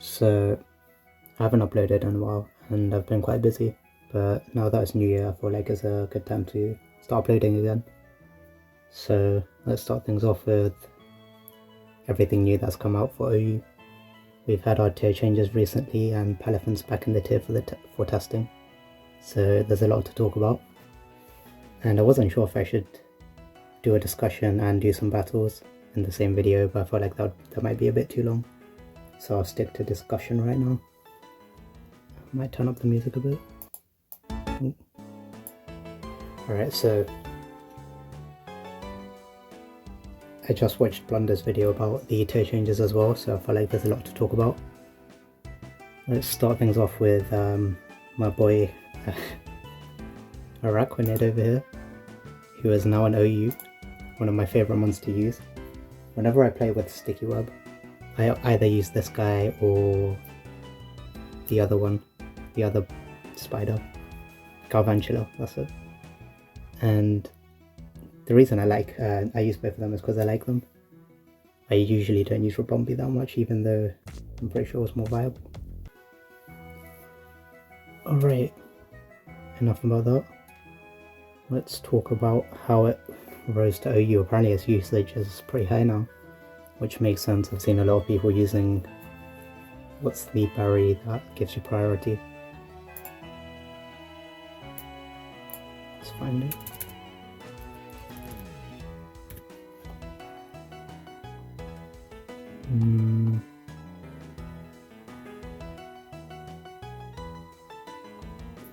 So I haven't uploaded in a while and I've been quite busy, but now that it's New Year I feel like it's a good time to start uploading again. So let's start things off with everything new that's come out for OU. We've had our tier changes recently and Palafin's back in the tier for testing, so there's a lot to talk about. And I wasn't sure if I should do a discussion and do some battles in the same video, but I felt like that might be a bit too long, so I'll stick to discussion right now. I might turn up the music a bit. Alright, so I just watched Blunder's video about the tier changes as well, so I feel like there's a lot to talk about. Let's start things off with my boy Araquanid over here, who is now an OU, one of my favourite ones to use. Whenever I play with Sticky Web, I either use this guy or the other one, the other spider, Galvantula, that's it. And the reason I use both of them is because I like them. I usually don't use Rabombi that much, even though I'm pretty sure it's more viable. Alright, enough about that. Let's talk about how it rose to OU. Apparently its usage is pretty high now, which makes sense. I've seen a lot of people using, what's the berry that gives you priority? Let's find it.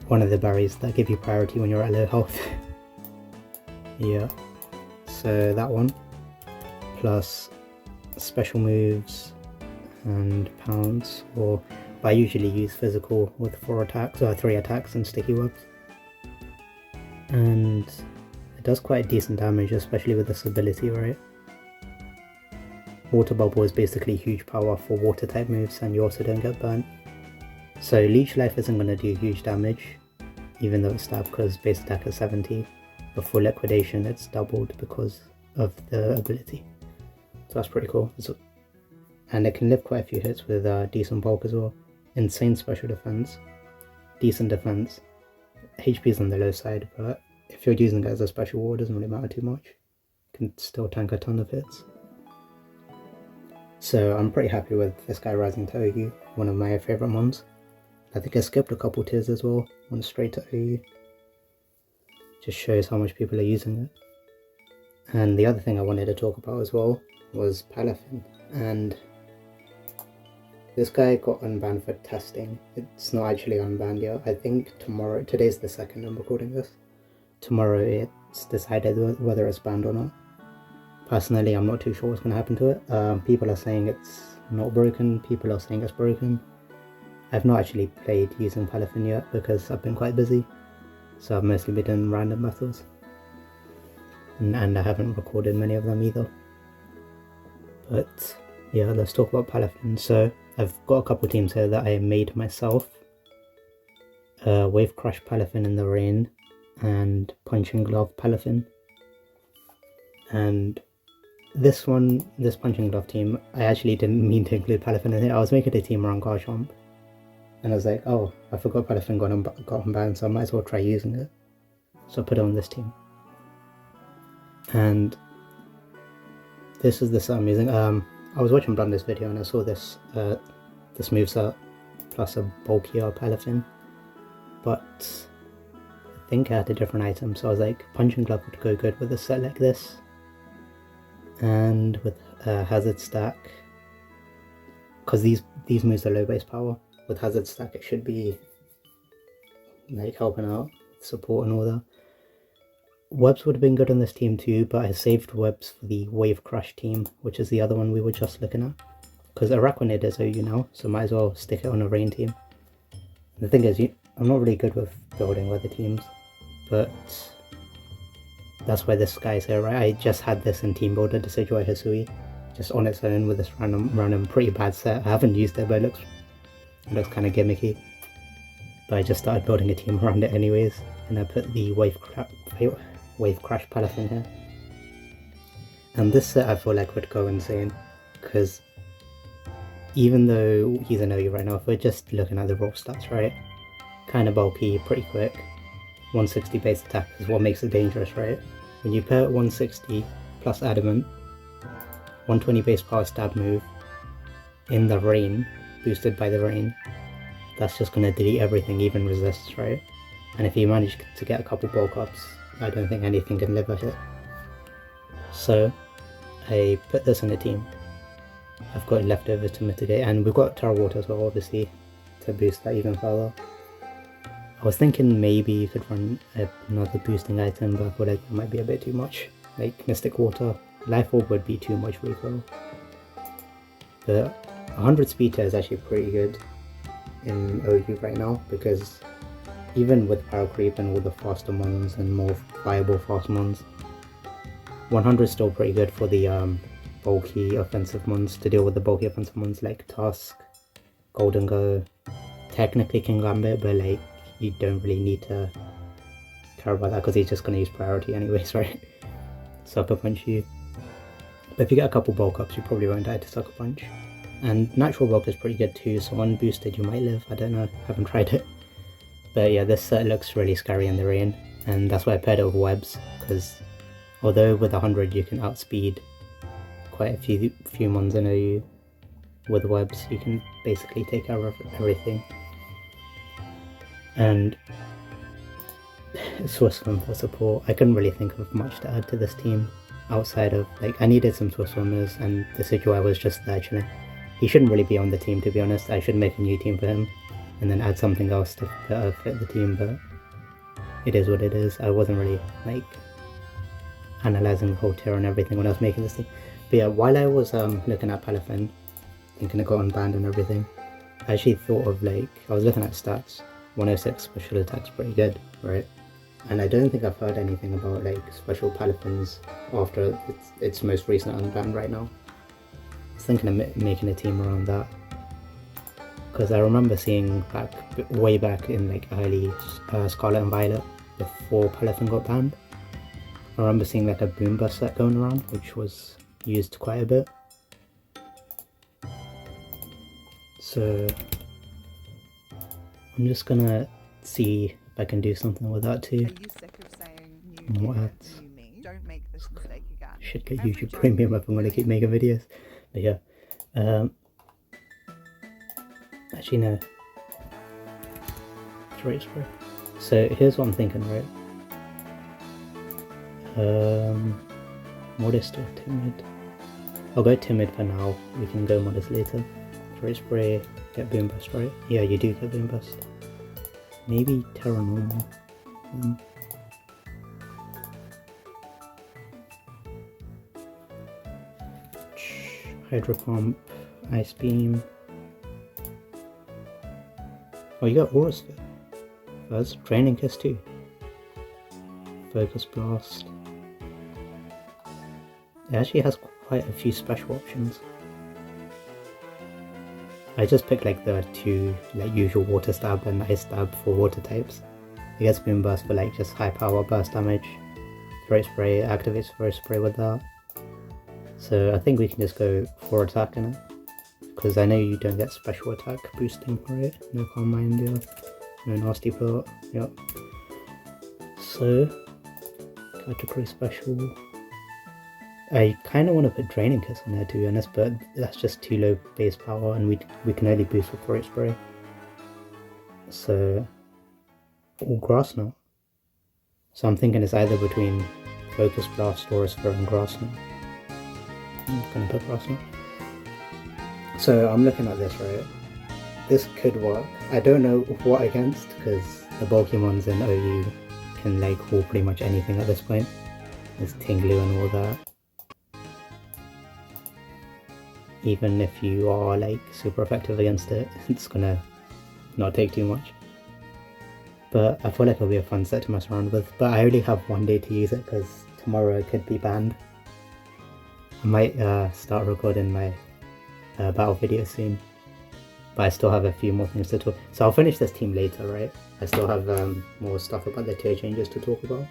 One of the berries that give you priority when you're at low health. Yeah, so that one, plus special moves and pounds, but I usually use physical with 3 attacks and sticky webs. And it does quite decent damage, especially with this ability, right? Water Bubble is basically huge power for water type moves, and you also don't get burnt. So Leech Life isn't going to do huge damage, even though it's stabbed, because base attack is 70. But for Liquidation it's doubled because of the ability. So that's pretty cool. And it can live quite a few hits with decent bulk as well. Insane special defense, decent defense. HP is on the low side, but if you're using it as a special war, it doesn't really matter too much. You can still tank a ton of hits. So I'm pretty happy with this guy rising to OU, one of my favourite ones. I think I skipped a couple tiers as well, went straight to OU. Just shows how much people are using it. And the other thing I wanted to talk about as well was Palafin. And this guy got unbanned for testing. It's not actually unbanned yet. I think tomorrow, today's the 2nd I'm recording this. Tomorrow it's decided whether it's banned or not. Personally, I'm not too sure what's going to happen to it. People are saying it's not broken, people are saying it's broken. I've not actually played using Palafin yet because I've been quite busy. So I've mostly been doing random battles. And I haven't recorded many of them either. But yeah, let's talk about Palafin. So I've got a couple teams here that I made myself. Wave Crush Palafin in the Rain and Punching Glove Palafin. And this Punching Glove team, I actually didn't mean to include Palafin in here. I was making a team around Garchomp. And I was like, oh, I forgot Palafin got unbanned, so I might as well try using it. So I put it on this team. And this is the set I'm using. I was watching Blunder's video and I saw this moveset plus a bulkier Palafin. But I think I had a different item, so I was like, Punching Glove would go good with a set like this. And with Hazard Stack, because these moves are low base power. With Hazard Stack it should be like helping out, support and all that. Webs would have been good on this team too, but I saved Webs for the Wave Crush team, which is the other one we were just looking at. Because Araquanid is OU now, so might as well stick it on a Rain team. And the thing is, I'm not really good with building weather teams, but that's why this guy's here, right? I just had this in Team Builder, Decidueye Hisui, just on its own with this random pretty bad set. I haven't used it, but it looks kind of gimmicky. But I just started building a team around it anyways, and I put the Wave Crash Palafin here. And this set I feel like would go insane, because even though he's an OU right now, if we're just looking at the raw stats, right? Kind of bulky, pretty quick. 160 base attack is what makes it dangerous, right? When you pair 160 plus adamant, 120 base power stab move in the rain, boosted by the rain, that's just gonna delete everything, even resists, right? And if you manage to get a couple bulk ups, I don't think anything can live a hit. So I put this in the team. I've got leftovers to mitigate, and we've got Terra Water as well, obviously, to boost that even further. I was thinking maybe you could run another boosting item, but I feel like it might be a bit too much. Like Mystic Water, Life Orb would be too much recoil. But 100 speed tier is actually pretty good in OU right now, because even with Power Creep and all the faster mons and more viable fast mons, 100 is still pretty good for the bulky offensive mons, to deal with the bulky offensive mons like Tusk, Golden Go, technically King Gambit, but like you don't really need to care about that because he's just going to use priority anyways, right? Sucker Punch you. But if you get a couple bulk ups, you probably won't die to Sucker Punch. And natural bulk is pretty good too, so unboosted you might live, I don't know, haven't tried it. But yeah, this set looks really scary in the rain, and that's why I paired it with webs, because although with 100 you can outspeed quite a few mons in OU, with webs you can basically take care of everything. And Swiss Swim for support, I couldn't really think of much to add to this team outside of, like, I needed some Swiss Swimmers, and the Sigil was just there chilling. He shouldn't really be on the team, to be honest. I should make a new team for him and then add something else to fit the team, but it is what it is. I wasn't really like analysing the whole tier and everything when I was making this team. But yeah, while I was looking at Palafin, thinking it got unbanned and everything, I actually thought of, like, I was looking at stats. 106 special attack's pretty good, right? And I don't think I've heard anything about like special Palafins after its most recent unban right now. I was thinking of making a team around that, because I remember seeing way back in like early Scarlet and Violet, before Palafin got banned, I remember seeing like a Boom Burst set going around, which was used quite a bit. So I'm just gonna see if I can do something with that too. Are you sick of saying More ads. new me? Don't make this mistake again. Should get YouTube Premium if I'm gonna keep making videos. But yeah. Actually no. Throat spray. So here's what I'm thinking, right? Modest or timid? I'll go timid for now. We can go modest later. Throat spray, get Boom Burst, right? Yeah, you do get Boom Burst. Maybe Terra Normal. Hydro Pump, Ice Beam. Oh, you got Aura Sphere. First, Training Kiss too. Focus Blast. It actually has quite a few special options. I just picked like the two like usual water stab and ice stab for water types. It gets Boom Burst for like just high power burst damage. Throat Spray activates Throat Spray with that. So I think we can just go for attack in it, because I know you don't get special attack boosting for it. No Calm Mind, yeah. No Nasty Plot, yep. So category special. I kind of want to put Draining Kiss on there, to be honest, but that's just too low base power, and we can only boost with Throat Spray. So, or Grass Knot. So I'm thinking it's either between Focus Blast, Aura Sphere, and Grass Knot. I'm gonna put Grass Knot. So I'm looking at this, right? This could work. I don't know what against, because the bulky ones in OU can like haul pretty much anything at this point. There's Tinglu and all that. Even if you are like super effective against it, it's gonna not take too much. But I feel like it'll be a fun set to mess around with. But I only have one day to use it, because tomorrow it could be banned. I might start recording my battle video soon, but I still have a few more things to talk. So I'll finish this team later, right? I still have more stuff about the tier changes to talk about.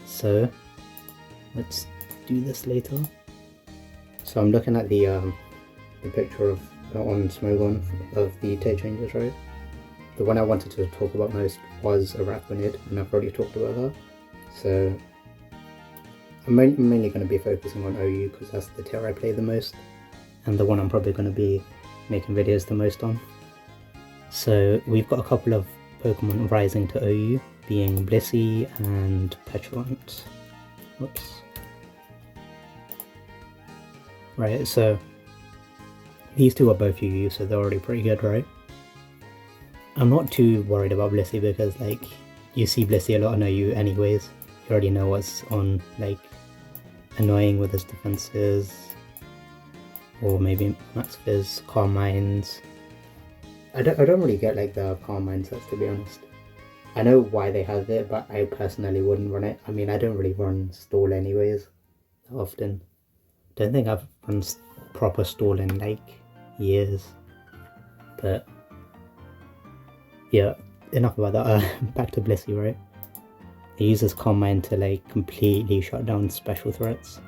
So let's do this later. So I'm looking at the picture of on smogon of the tier changes, right? The one I wanted to talk about most was Arachnid, and I've already talked about that. So I'm mainly going to be focusing on OU because that's the tier I play the most, and the one I'm probably going to be making videos the most on. So we've got a couple of Pokemon rising to OU, being Blissey and Petulant. Whoops. Right, so these two are both UU, so they're already pretty good, right? I'm not too worried about Blissey because, like, you see Blissey a lot on OU anyways. You already know what's on, like, annoying with his defenses, or maybe Max Fizz, Calm Minds. I don't really get, like, the Calm Mind sets, to be honest. I know why they have it, but I personally wouldn't run it. I mean, I don't really run Stall anyways that often. Don't think I've run proper Stall in, like, years. But yeah, enough about that. Back to Blissey, right? It uses Calm Mind to, like, completely shut down special threats.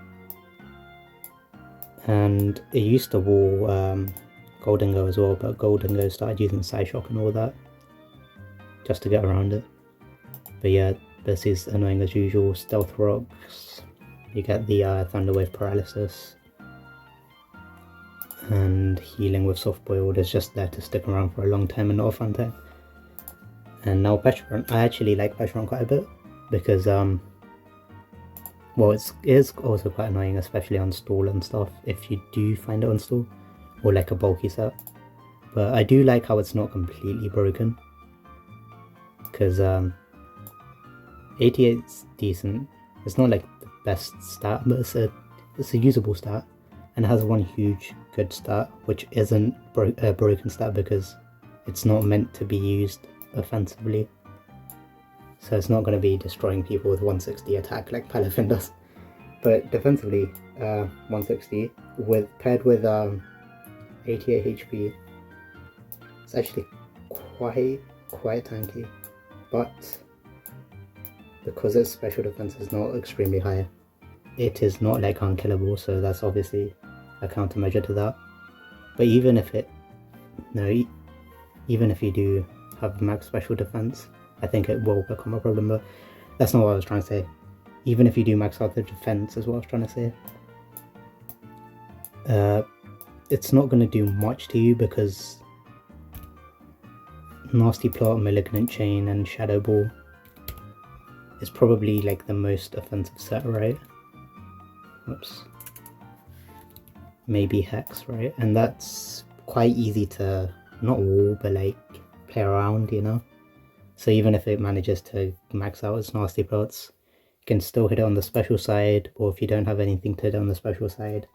And it used to wall Golden Go as well, but Golden Go started using Psyshock and all that just to get around it. But yeah, this is annoying as usual. Stealth Rocks, you get the Thunder Wave Paralysis, and Healing with Soft Boiled is just there to stick around for a long time and not a fun time. And now Petulant, I actually like Petulant quite a bit because well, it is also quite annoying, especially on stall and stuff, if you do find it on stall, or like a bulky set. But I do like how it's not completely broken, because 88's decent. It's not like the best stat, but it's a usable stat, and it has one huge good stat, which isn't a broken stat because it's not meant to be used offensively. So it's not going to be destroying people with 160 attack like Palafin does. But defensively, 160 paired with 88 HP, it's actually quite tanky. But because its special defense is not extremely high, it is not like unkillable. So that's obviously a countermeasure to that. But even if you do have max special defense, I think it will become a problem, but that's not what I was trying to say. Even if you do max out the defense, is what I was trying to say. It's not going to do much to you because Nasty Plot, Malignant Chain, and Shadow Ball is probably like the most offensive set, right? Whoops. Maybe Hex, right? And that's quite easy to not wall, but like play around, you know? So even if it manages to max out its Nasty Plots, you can still hit it on the special side, or if you don't have anything to hit on the special side,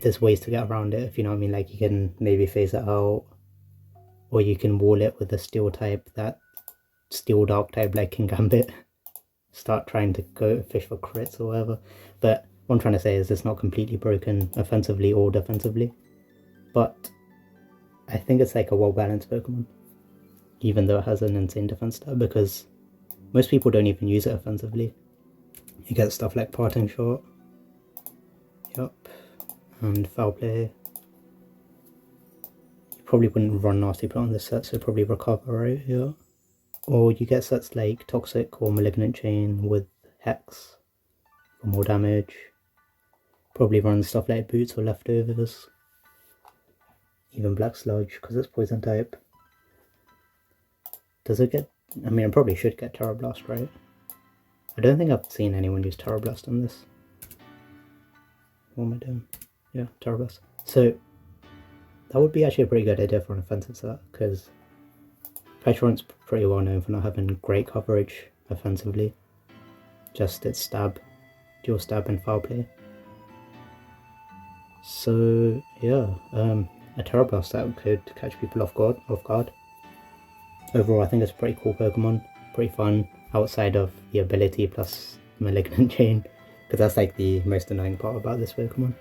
there's ways to get around it, if you know what I mean. Like, you can maybe phase it out, or you can wall it with a Steel type, that Steel Dark type like King Gambit. Start trying to go fish for crits or whatever. But what I'm trying to say is it's not completely broken offensively or defensively. But I think it's like a well-balanced Pokemon, even though it has an insane defense stat, because most people don't even use it offensively. You get stuff like Parting Shot, yup, and Foul Play. You probably wouldn't run Nasty Plot on this set, so probably Recover, right? Yeah. Or you get sets like Toxic or Malignant Chain with Hex for more damage. Probably run stuff like Boots or Leftovers. Even Black Sludge, because it's Poison type. Does it get... I mean, it probably should get Terra Blast, right? I don't think I've seen anyone use Terra Blast on this. What am I doing? Yeah, Terra Blast. So, that would be actually a pretty good idea for an offensive set, because Petulant's pretty well known for not having great coverage offensively. Just its stab, dual stab and foul play. So yeah, a Terra Blast set could catch people off guard. Overall, I think it's a pretty cool Pokemon, pretty fun, outside of the ability plus Malignant Chain, because that's like the most annoying part about this Pokemon.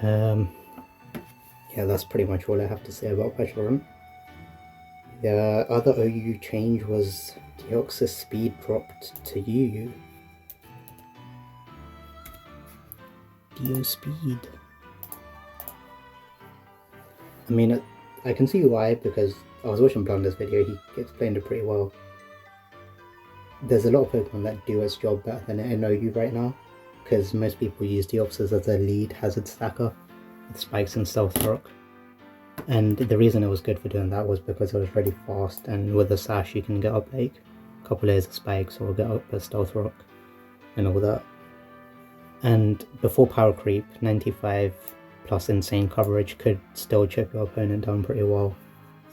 Yeah, that's pretty much all I have to say about Petulant. The other OU change was Deoxys speed dropped to UU. Dio speed. I mean, I can see why, because I was watching Blunder's video, he explained it pretty well. There's a lot of Pokemon that do its job better than it in OU right now, because most people use Deoxys as a lead hazard stacker with spikes and Stealth Rock. And the reason it was good for doing that was because it was really fast, and with the Sash you can get up like a couple layers of spikes or get up a Stealth Rock and all that. And before Power Creep, 95 plus insane coverage could still chip your opponent down pretty well,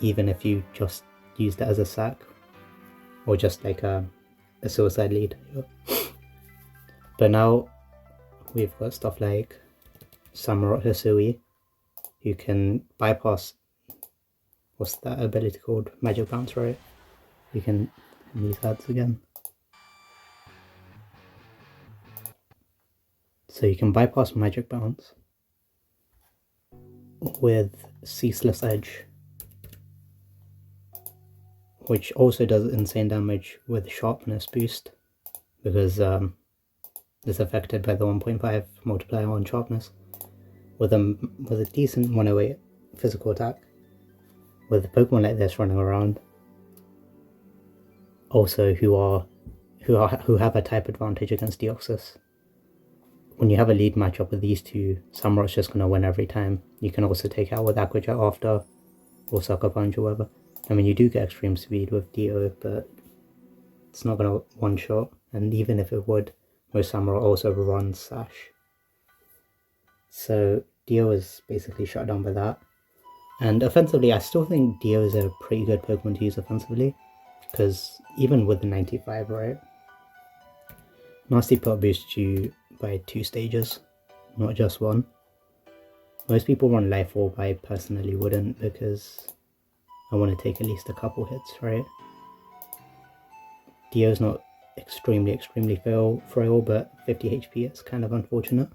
even if you just used it as a sack or just like a suicide lead. But now we've got stuff like Samurott Hisui, who can bypass, what's that ability called? Magic Bounce, right? You can use ads again. So you can bypass Magic Bounce with Ceaseless Edge, which also does insane damage with Sharpness boost, because it's affected by the 1.5 multiplier on Sharpness, with a decent 108 physical attack. With a Pokemon like this running around, also who have a type advantage against Deoxys, when you have a lead matchup with these two, Samurott's just gonna win every time. You can also take out with Aqua Jet after, or Sucker Punch or whatever. I mean, you do get extreme speed with Dio, but it's not gonna one shot, and even if it would, most Samurott also runs Sash. So Dio is basically shut down by that. And offensively, I still think Dio is a pretty good Pokemon to use offensively, because even with the 95, right, Nasty Plot boosts you by 2 stages, not just 1. Most people run Life Orb, I personally wouldn't, because I want to take at least a couple hits, right? Dio's not extremely frail, but 50 HP is kind of unfortunate.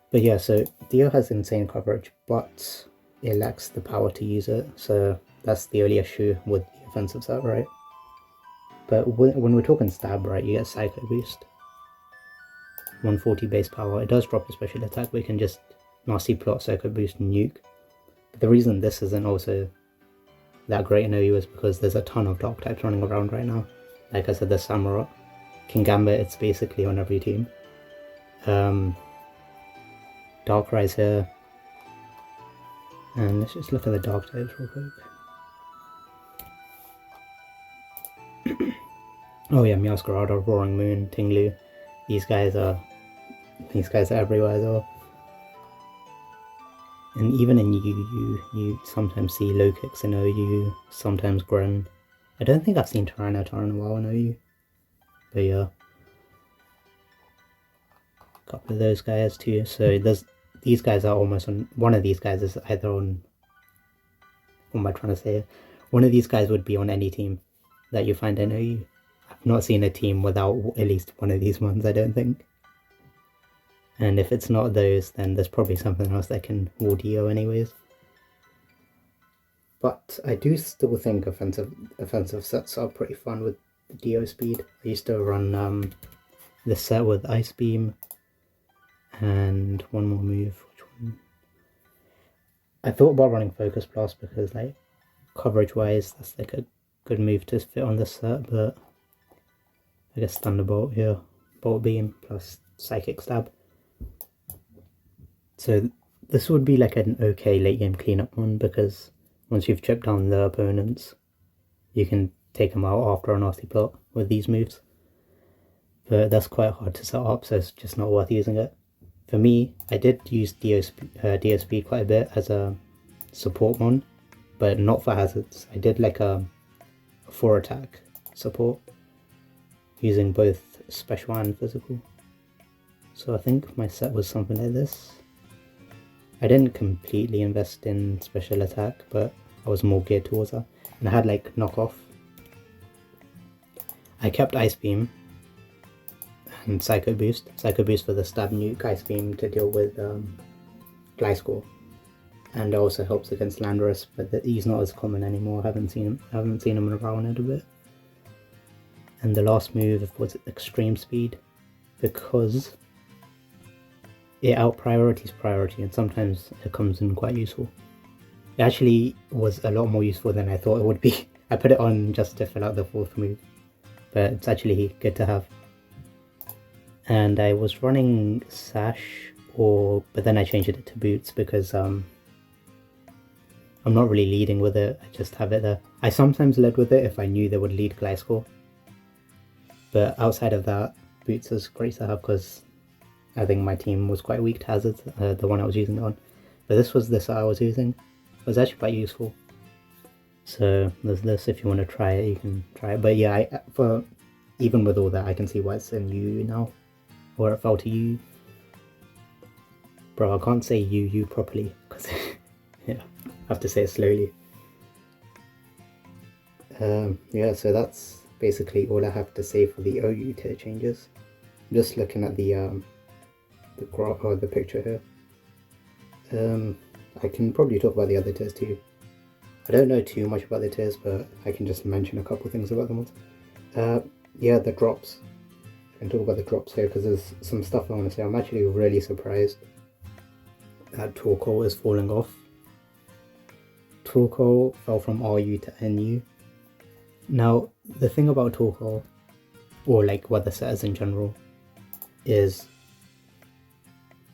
But yeah, so Dio has insane coverage, but it lacks the power to use it, so that's the only issue with the offensive set, right? But when we're talking stab, right, you get Psycho Boost. 140 base power. It does drop a special attack, but you can just Nasty Plot, Psycho Boost, and Nuke. But the reason this isn't also that great in OU is because there's a ton of Dark types running around right now. Like I said, there's Samurott. Kingambit, it's basically on every team. Darkrai's here. And let's just look at the Dark types real quick. Oh yeah, Meowscarada, Roaring Moon, Tinglu. These guys are everywhere as well. And even in UU, you sometimes see low kicks in OU, sometimes Gren. I don't think I've seen Tyranitar in a while in OU. But yeah. A couple of those guys too. So these guys are almost on, one of these guys is either on, what am I trying to say? One of these guys would be on any team that you find in OU. I've not seen a team without at least one of these ones, I don't think. And if it's not those, then there's probably something else that can wall Dio anyways. But I do still think offensive sets are pretty fun with the Dio speed. I used to run this set with Ice Beam and one more move. Which one? I thought about running Focus Blast because, like, coverage wise, that's like a good move to fit on this set, but I guess Thunderbolt here, Bolt Beam plus Psychic Stab. So this would be like an okay late game cleanup one, because once you've chipped down the opponents, you can take them out after a Nasty Plot with these moves. But that's quite hard to set up, so it's just not worth using it. For me, I did use DSP quite a bit as a support one, but not for hazards. I did like a 4 attack support, using both special and physical. So I think my set was something like this. I didn't completely invest in special attack, but I was more geared towards that. And I had like knockoff. I kept Ice Beam and Psycho Boost. Psycho Boost for the stab nuke, Ice Beam to deal with Gliscor. And it also helps against Landorus, but he's not as common anymore. I haven't seen him around it a bit. And the last move was Extreme Speed, because it out priorities priority, and sometimes it comes in quite useful. It actually was a lot more useful than I thought it would be. I put it on just to fill out the 4th move, but it's actually good to have. And I was running Sash, but then I changed it to Boots because I'm not really leading with it, I just have it there. I sometimes led with it if I knew they would lead Gliscor, but outside of that, Boots is great to have because I think my team was quite weak to Hazards, the one I was using it on. But this was the set I was using. It was actually quite useful. So there's this, if you want to try it, you can try it. But yeah, even with all that, I can see why it's in U now. Or it fell to U. Bro, I can't say U properly, because yeah, I have to say it slowly. Yeah, so that's basically all I have to say for the OU tier changes. I'm just looking at the picture here. I can probably talk about the other tiers too. I don't know too much about the tiers, but I can just mention a couple things about them. Yeah, the drops. I can talk about the drops here because there's some stuff I want to say. I'm actually really surprised that Torkoal is falling off. Torkoal fell from RU to NU. Now, the thing about Torkoal, or like weather setters in general, is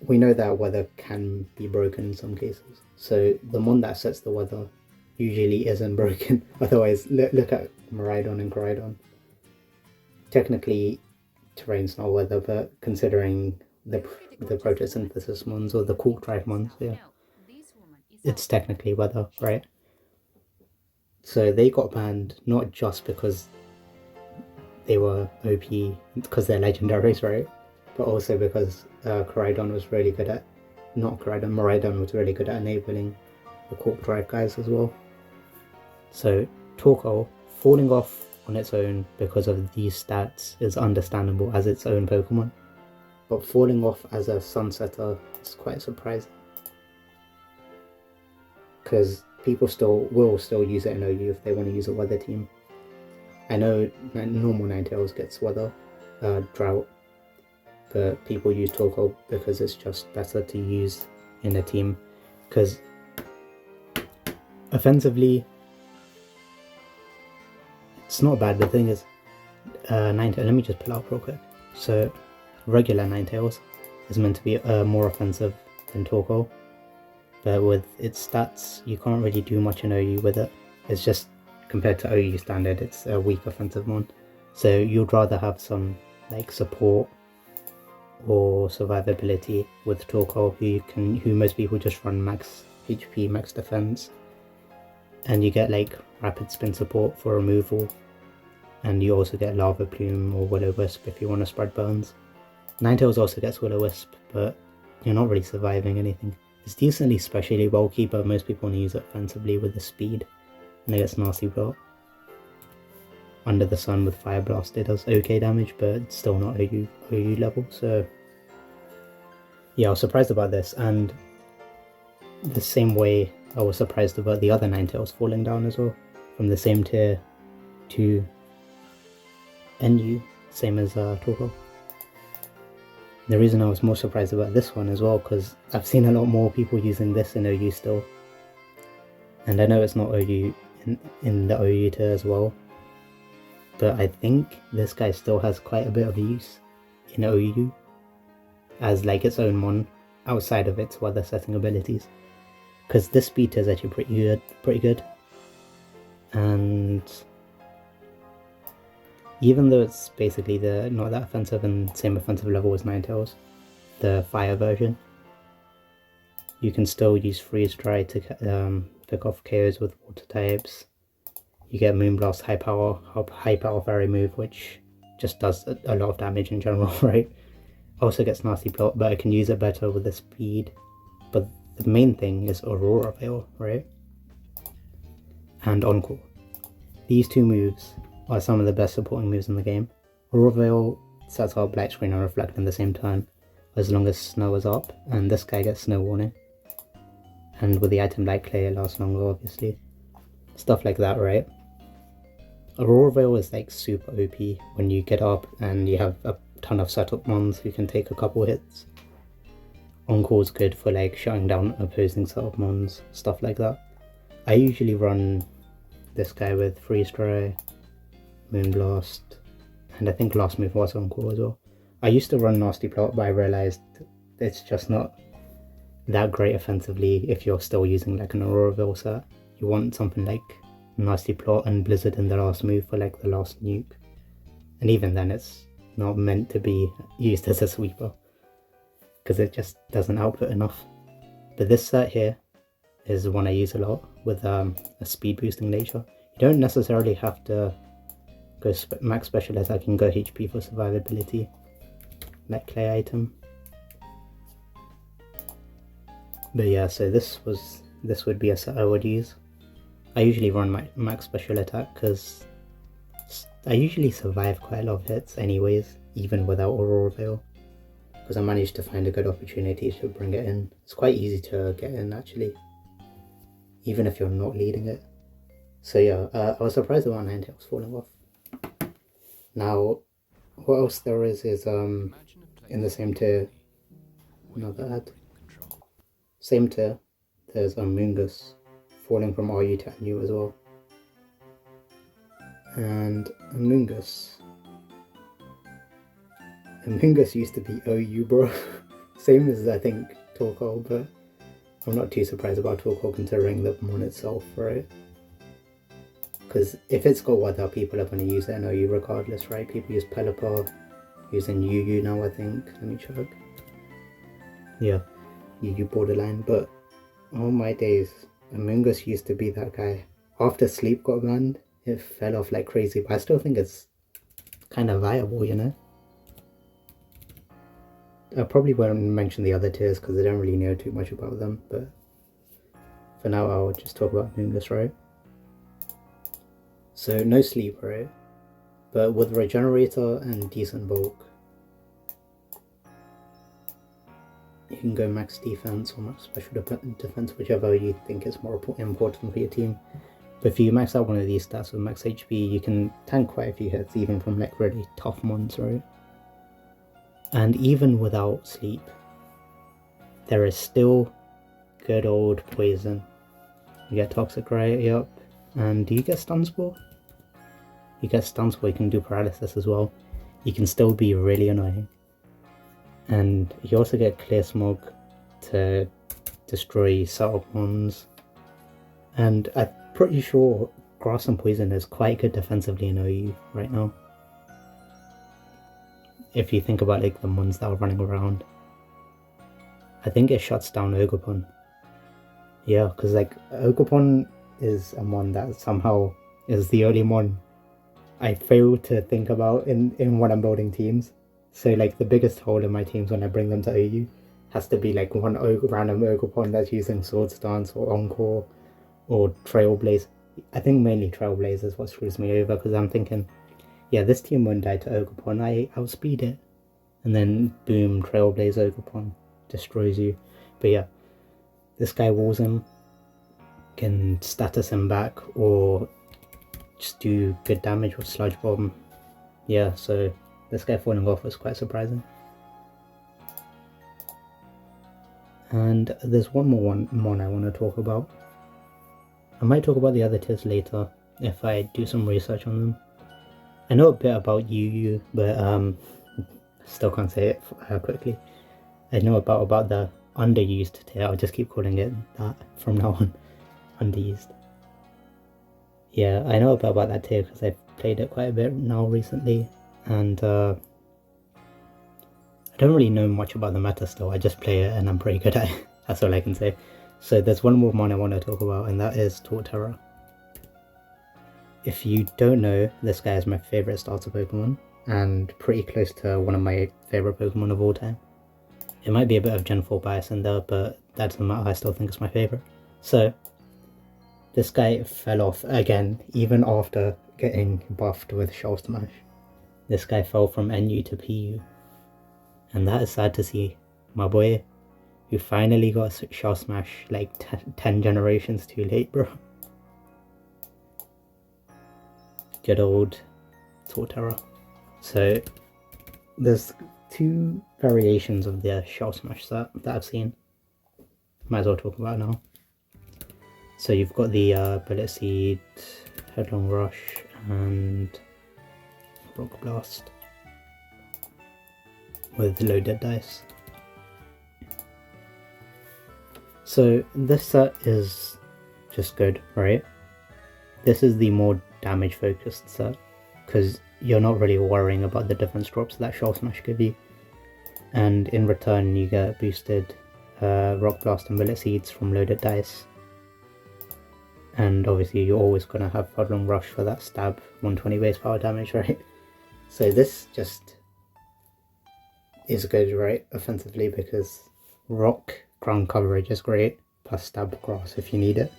we know that weather can be broken in some cases. So the one that sets the weather usually isn't broken. Otherwise, look at Miraidon and Koraidon. Technically, terrain's not weather, but considering the photosynthesis ones or the Quark Drive ones, yeah, it's technically weather, right? So they got banned not just because they were OP, because they're legendaries, right? But also because Koraidon was really good at, Miraidon was really good at enabling the Quark Drive guys as well. So Torkoal falling off on its own because of these stats is understandable as its own Pokemon, but falling off as a Sunsetter is quite surprising because people will still use it in OU if they want to use a weather team. I know normal Ninetales gets weather, drought, but people use Torkoal because it's just better to use in a team because offensively it's not bad. The thing is, Ninetales, let me just pull out real quick. So regular Ninetales is meant to be more offensive than Torkoal, but with its stats you can't really do much in OU with it. It's just, compared to OU standard, it's a weak offensive one, so you'd rather have some like support or survivability with Torkoal, who most people just run max HP, max defense, and you get like rapid spin support for removal, and you also get Lava Plume or Will-O-Wisp if you want to spread burns. Ninetales also gets Will-O-Wisp, but you're not really surviving anything. It's decently specially bulky, but most people want to use it offensively with the speed, and it gets nasty block. Under the Sun with Fire Blast, it does okay damage, but it's still not OU level, so yeah, I was surprised about this, and the same way I was surprised about the other Ninetales falling down as well, from the same tier to NU, same as Torkoal. The reason I was more surprised about this one as well, because I've seen a lot more people using this in OU still, and I know it's not OU in the OU tier as well, but I think this guy still has quite a bit of use in OU as like its own one outside of its weather setting abilities, because this speed is actually pretty good, and even though it's basically not that offensive and same offensive level as Ninetales, the fire version, you can still use Freeze Dry to pick off KOs with water types. You get Moonblast high power fairy move, which just does a lot of damage in general, right? Also gets nasty plot, but I can use it better with the speed. But the main thing is Aurora Veil, right? And Encore. These two moves are some of the best supporting moves in the game. Aurora Veil sets out Black Screen and Reflect in the same time, as long as snow is up, and this guy gets Snow Warning. And with the item Light Clay, it lasts longer, obviously. Stuff like that, right? Aurora Veil is like super OP when you get up and you have a ton of setup mons who can take a couple hits. Encore's good for like shutting down opposing setup mons, stuff like that. I usually run this guy with Freeze Dry, Moonblast, and I think Last Move was on call as well. I used to run Nasty Plot, but I realized it's just not that great offensively if you're still using like an Auroraville set. You want something like Nasty Plot and Blizzard in the last move for like the last nuke. And even then it's not meant to be used as a sweeper, because it just doesn't output enough. But this set here is one I use a lot with a speed boosting nature. You don't necessarily have to go max specialist, I can go HP for survivability, like clay item. But yeah, so this would be a set I would use. I usually run my max special attack because I usually survive quite a lot of hits anyways, even without Aurora Veil, because I managed to find a good opportunity to bring it in. It's quite easy to get in actually, even if you're not leading it. So yeah, I was surprised about Ninetales falling off. Now, what else there is in the same tier, another ad. Same tier, there's Amoongus falling from RU to NU as well. And Amoongus used to be OU, bro. Same as I think Torkoal, but I'm not too surprised about Torkoal considering the mon itself, right? Because if it's got weather, people are going to use it in OU regardless, right? People use Pelipper, using UU now, I think. Let me check. Yeah, UU borderline, but oh my days, Amoongus used to be that guy. After Sleep got banned, it fell off like crazy, but I still think it's kind of viable, you know? I probably won't mention the other tiers because I don't really know too much about them, but for now I'll just talk about Amoongus, right? So no Sleep, right? But with Regenerator and decent bulk, you can go max defense or max special defense, whichever you think is more important for your team. But if you max out one of these stats with max HP, you can tank quite a few hits, even from like really tough mons, right? And even without Sleep, there is still good old Poison. You get Toxic, right? Yep. And do you get Stun Spore? You get Stun Spore, you can do Paralysis as well. You can still be really annoying. And you also get Clear Smog to destroy setup mons. And I'm pretty sure Grass and Poison is quite good defensively in OU right now. If you think about like the mons that are running around. I think it shuts down Ogerpon. Yeah, because like Ogerpon is a mon that somehow is the only mon I fail to think about in when I'm building teams. So like the biggest hole in my teams when I bring them to OU has to be like one random Ogerpon that's using Sword Stance or Encore or Trailblaze. I think mainly Trailblaze is what screws me over, because I'm thinking, yeah, this team won't die to Ogerpon, I outspeed it. And then boom, Trailblaze Ogerpon destroys you. But yeah, this guy walls him, can status him back, or just do good damage with Sludge Bomb. Yeah, so this guy falling off was quite surprising. And there's one more mon I want to talk about. I might talk about the other tiers later if I do some research on them. I know a bit about UU, but still can't say it quickly. I know about the underused tier. I'll just keep calling it that from now on. Underused. Yeah, I know about that tier because I've played it quite a bit now recently, and I don't really know much about the meta still. I just play it and I'm pretty good at it. That's all I can say. So there's one more mon I want to talk about, and that is Torterra. If you don't know, this guy is my favorite starter Pokemon, and pretty close to one of my favorite Pokemon of all time. It might be a bit of Gen 4 bias in there, but that doesn't matter, I still think it's my favorite. So, this guy fell off again, even after getting buffed with Shell Smash. This guy fell from NU to PU. And that is sad to see. My boy, who finally got Shell Smash like 10 generations too late, bro. Good old Torterra. So, there's two variations of the Shell Smash set that I've seen. Might as well talk about it now. So you've got the Bullet Seed, Headlong Rush, and Rock Blast with loaded dice. So this set is just good, right? This is the more damage focused set, because you're not really worrying about the defense drops that Shell Smash give you. And in return you get boosted Rock Blast and Bullet Seeds from loaded dice. And obviously you're always going to have Headlong Rush for that stab 120 base power damage, right? So this just is good, right, offensively, because rock ground coverage is great, plus stab grass if you need it.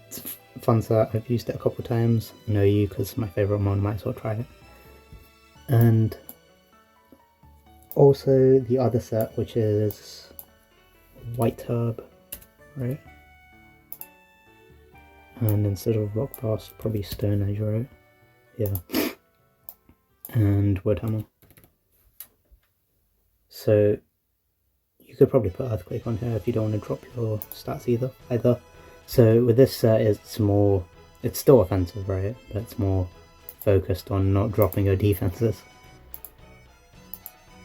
It's a fun set, I've used it a couple times. Know you, because my favourite mon, might as well try it. And also the other set, which is White Herb, right? And instead of Rock Blast, probably Stone Edge, right? Yeah. And Wood Hammer. So you could probably put Earthquake on here if you don't want to drop your stats either. So with this set, it's still offensive, right? But it's more focused on not dropping your defenses.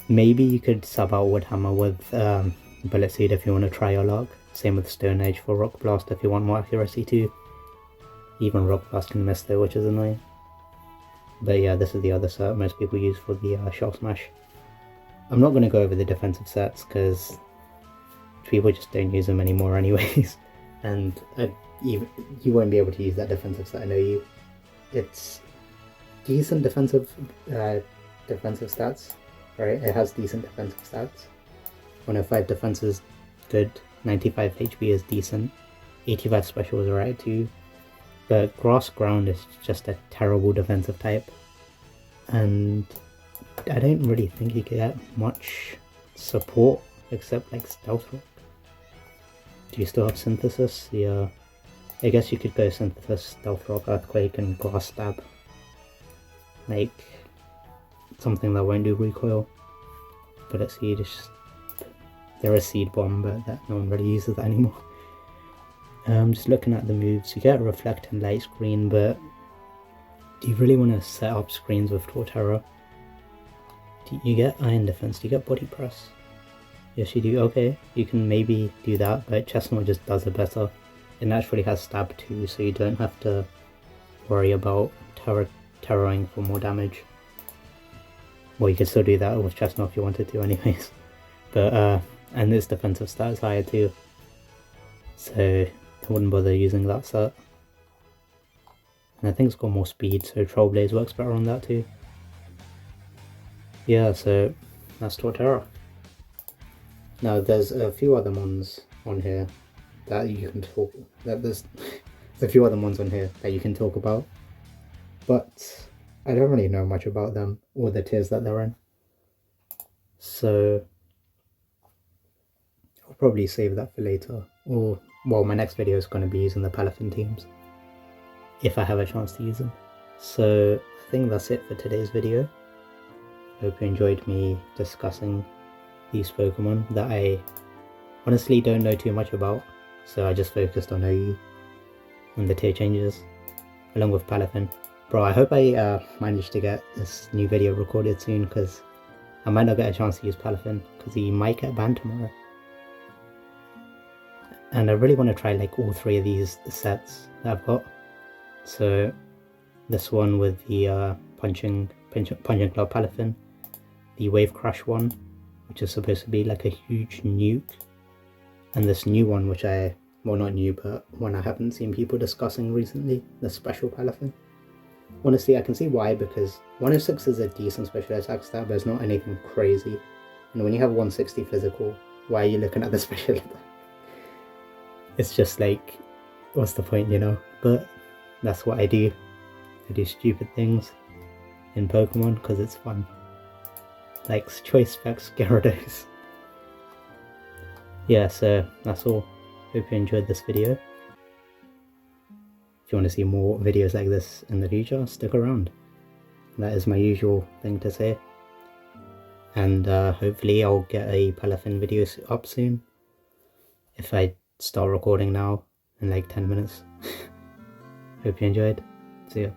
Maybe you could sub out Wood Hammer with Bullet Seed if you want to try your luck. Same with Stone Edge for Rock Blast if you want more accuracy too. Even Rock Blast can miss though, which is annoying. But yeah, this is the other set most people use for the Shell Smash. I'm not going to go over the defensive sets because people just don't use them anymore anyways. And you won't be able to use that defensive set, I know you. It's decent defensive stats, right? It has decent defensive stats. 105 defense is good, 95 HP is decent, 85 special is alright too. But Grass Ground is just a terrible defensive type. And I don't really think you get much support except like Stealth Rock. Do you still have Synthesis? Yeah. I guess you could go Synthesis, Stealth Rock, Earthquake, and Grass Stab. Like, something that won't do recoil. Bullet Seed is just... There is Seed Bomb, but that no one really uses that anymore. Just looking at the moves, you get Reflect and Light Screen, but do you really want to set up screens with Torterra? You get Iron Defense, do you get Body Press? Yes you do, okay, you can maybe do that, but Chestnut just does it better. It naturally has Stab too, so you don't have to worry about terroring for more damage. Well, you could still do that with Chestnut if you wanted to anyways. But, and its defensive stat is higher too. So, I wouldn't bother using that set. And I think it's got more speed, so Trollblaze works better on that too. Yeah, so that's Torterra. Now there's a few other mons on here that you can talk. There's a few other mons on here that you can talk about, but I don't really know much about them or the tiers that they're in. So I'll probably save that for later. Or well, my next video is going to be using the Palafin teams if I have a chance to use them. So I think that's it for today's video. Hope you enjoyed me discussing these Pokemon that I honestly don't know too much about, so I just focused on OU and the tier changes, along with Palafin. Bro, I hope I managed to get this new video recorded soon, because I might not get a chance to use Palafin, because he might get banned tomorrow. And I really want to try like all three of these sets that I've got. So this one with the Punching Club Palafin, the Wave Crash one, which is supposed to be like a huge nuke, and this new one which well not new, but one I haven't seen people discussing recently, the Special Palafin. Honestly, I can see why, because 106 is a decent special attack stat, but it's not anything crazy. And when you have 160 physical, why are you looking at the special attack? It's just like, what's the point, you know? But that's what I do. I do stupid things in Pokemon because it's fun. Like Choice Specs Gyarados. Yeah, so that's all. Hope you enjoyed this video. If you want to see more videos like this in the future, stick around. That is my usual thing to say. And hopefully I'll get a Palafin video up soon, if I start recording now in like 10 minutes. Hope you enjoyed. See ya.